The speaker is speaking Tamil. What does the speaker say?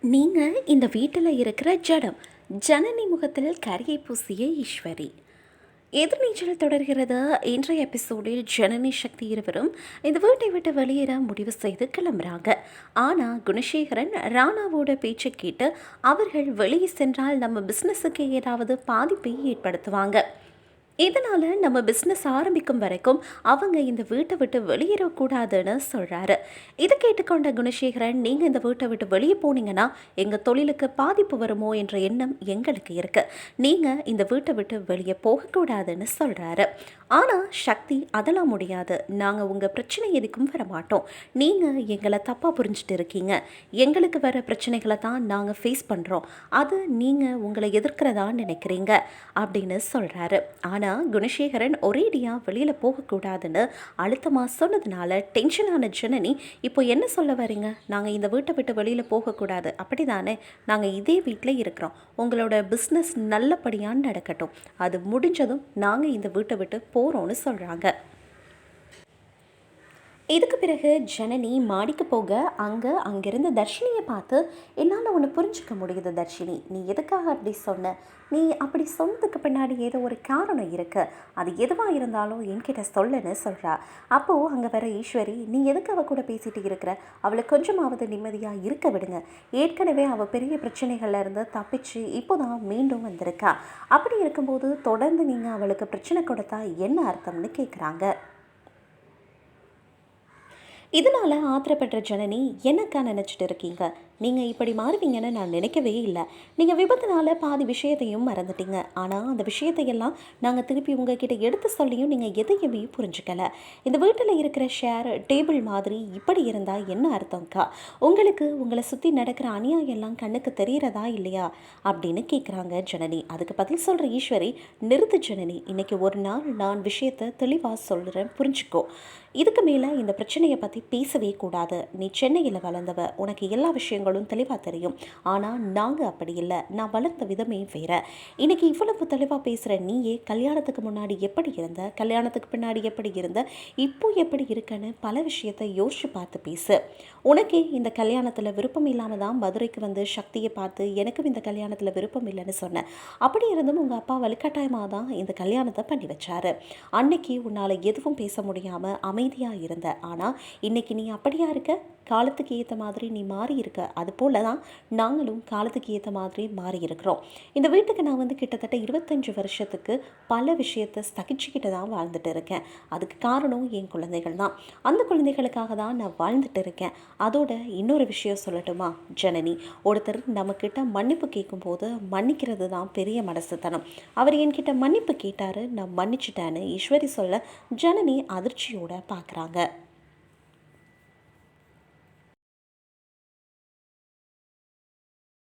நீங்கள் இந்த வீட்டில் இருக்கிற ஜடம். ஜனனி முகத்தில் கரியை பூசிய ஈஸ்வரி. எதிர்நீச்சல் தொடர்கிறது. இன்றைய எபிசோடில் ஜனனி சக்தி இருவரும் இந்த வீட்டை விட்டு வெளியேற முடிவு செய்து கிளம்புறாங்க. ஆனால் குணசேகரன் ராணாவோட பேச்சை கேட்டு அவர்கள் வெளியே சென்றால் நம்ம பிஸ்னஸுக்கு ஏதாவது பாதிப்பை ஏற்படுத்துவாங்க. இதனால் நம்ம பிஸ்னஸ் ஆரம்பிக்கும் வரைக்கும் அவங்க இந்த வீட்டை விட்டு வெளியேறக்கூடாதுன்னு சொல்கிறாரு. இதை கேட்டுக்கொண்ட குணசேகரன், நீங்கள் இந்த வீட்டை விட்டு வெளியே போனீங்கன்னா எங்கள் தொழிலுக்கு பாதிப்பு வருமோ என்ற எண்ணம் எங்களுக்கு இருக்குது. நீங்கள் இந்த வீட்டை விட்டு வெளியே போகக்கூடாதுன்னு சொல்கிறாரு. ஆனால் சக்தி, அதெல்லாம் முடியாது. நாங்கள் உங்கள் பிரச்சனை எதுக்கும் வர மாட்டோம். நீங்கள் எங்களை தப்பாக புரிஞ்சுட்டு இருக்கீங்க. எங்களுக்கு வர பிரச்சனைகளை தான் நாங்கள் ஃபேஸ் பண்ணுறோம். அது நீங்கள் உங்களை எதிர்க்கிறதா நினைக்கிறீங்க அப்படின்னு சொல்கிறாரு. ஆனால் குணசேகரன் ஒரேடியாக வெளியில் போகக்கூடாதுன்னு அழுத்தமாக சொன்னதுனால டென்ஷனான ஜனனி, இப்போ என்ன சொல்ல வரீங்க? நாங்கள் இந்த வீட்டை விட்டு வெளியில் போகக்கூடாது, அப்படி தானே? நாங்கள் இதே வீட்டில் இருக்கிறோம். உங்களோட பிஸ்னஸ் நல்லபடியாக நடக்கட்டும். அது முடிஞ்சதும் நாங்கள் இந்த வீட்டை விட்டு போகிறோன்னு சொல்கிறாங்க. இதுக்கு பிறகு ஜனனி மாடிக்கு போக அங்கேருந்து தர்ஷினியை பார்த்து, என்னால் ஒன்று புரிஞ்சிக்க முடியுது தர்ஷினி, நீ எதுக்காக அப்படி சொன்ன? நீ அப்படி சொன்னதுக்கு பின்னாடி ஏதோ ஒரு காரணம் இருக்குது. அது எதுவாக இருந்தாலும் என்கிட்ட சொல்லுன்னு சொல்கிறா. அப்போது அங்கே வர ஈஸ்வரி, நீ எதுக்கு அவள் கூட பேசிகிட்டு இருக்கிற? அவளை கொஞ்சமாவது நிம்மதியாக இருக்க விடுங்க. ஏற்கனவே அவள் பெரிய பிரச்சனைகள்ல இருந்து தப்பிச்சு இப்போ தான் மீண்டும் வந்திருக்கா. அப்படி இருக்கும்போது தொடர்ந்து நீங்கள் அவளுக்கு பிரச்சனை கொடுத்தா என்ன அர்த்தம்னு கேட்குறாங்க. இதனால் ஆத்திரப்படுற ஜனனி, என்னக்கா நினச்சிட்டு இருக்கீங்க? நீங்கள் இப்படி மாறுவீங்கன்னு நான் நினைக்கவே இல்லை. நீங்கள் விபத்துனால பாதி விஷயத்தையும் மறந்துட்டீங்க. ஆனால் அந்த விஷயத்தையெல்லாம் நாங்கள் திருப்பி உங்ககிட்ட எடுத்து சொல்லியும் நீங்கள் எதையுமே புரிஞ்சுக்கலை. இந்த வீட்டில் இருக்கிற ஷேர் டேபிள் மாதிரி இப்படி இருந்தால் என்ன அர்த்தம்க்கா? உங்களுக்கு உங்களை சுற்றி நடக்கிற அநியாயம் எல்லாம் கண்ணுக்கு தெரிகிறதா இல்லையா அப்படின்னு கேட்குறாங்க ஜனனி. அதுக்கு பதில் சொல்கிற ஈஸ்வரி, நிறுத்து ஜனனி, இன்றைக்கி ஒரு நாள் நான் விஷயத்தை தெளிவாக சொல்கிறேன், புரிஞ்சுக்கோ. இதுக்கு மேலே இந்த பிரச்சனையை பற்றி பேசவே கூடாது. நீ சென்னையில் வளர்ந்தவ, உனக்கு எல்லா விஷயங்களும் தெளிவாக தெரியும். ஆனால் நாங்கள் அப்படி இல்லை. நான் வளர்ந்த விதமே வேற. இன்றைக்கி இவ்வளவு தெளிவாக பேசுகிற நீயே கல்யாணத்துக்கு முன்னாடி எப்படி இருந்த, கல்யாணத்துக்கு பின்னாடி எப்படி இருந்த, இப்போ எப்படி இருக்கன்னு பல விஷயத்தை யோசிச்சு பார்த்து பேசு. உனக்கே இந்த கல்யாணத்தில் விருப்பம் இல்லாமல் தான் மதுரைக்கு வந்து சக்தியை பார்த்து எனக்கும் இந்த கல்யாணத்தில் விருப்பம் இல்லைன்னு சொன்னேன். அப்படி இருந்தும் உங்கள் அப்பா வலுக்கட்டாயமாக தான் இந்த கல்யாணத்தை பண்ணி வச்சாரு. அன்னைக்கு உன்னால் எதுவும் பேச முடியாமல் அமைதியாக இருந்த. ஆனால் இன்னைக்கு நீ அப்படியா இருக்க? காலத்துக்கு ஏற்ற மாதிரி நீ மாறி இருக்க. அது போல தான் நாங்களும் காலத்துக்கு ஏற்ற மாதிரி மாறி இருக்கிறோம். இந்த வீட்டுக்கு நான் வந்து கிட்டத்தட்ட 25 வருஷத்துக்கு பல விஷயத்தை சகிச்சுக்கிட்டு தான் வாழ்ந்துட்டு இருக்கேன். அதுக்கு காரணம் என் குழந்தைகள் தான். அந்த குழந்தைகளுக்காக தான் நான் வாழ்ந்துட்டு இருக்கேன். அதோட இன்னொரு விஷயம் சொல்லட்டுமா ஜனனி, ஒருத்தர் நம்மக்கிட்ட மன்னிப்பு கேட்கும்போது மன்னிக்கிறது தான் பெரிய மனசுத்தனம். அவர் என்கிட்ட மன்னிப்பு கேட்டார், நான் மன்னிச்சிட்டேன்னு ஈஸ்வரி சொல்ல ஜனனி அதிர்ச்சியோட பார்க்குறாங்க.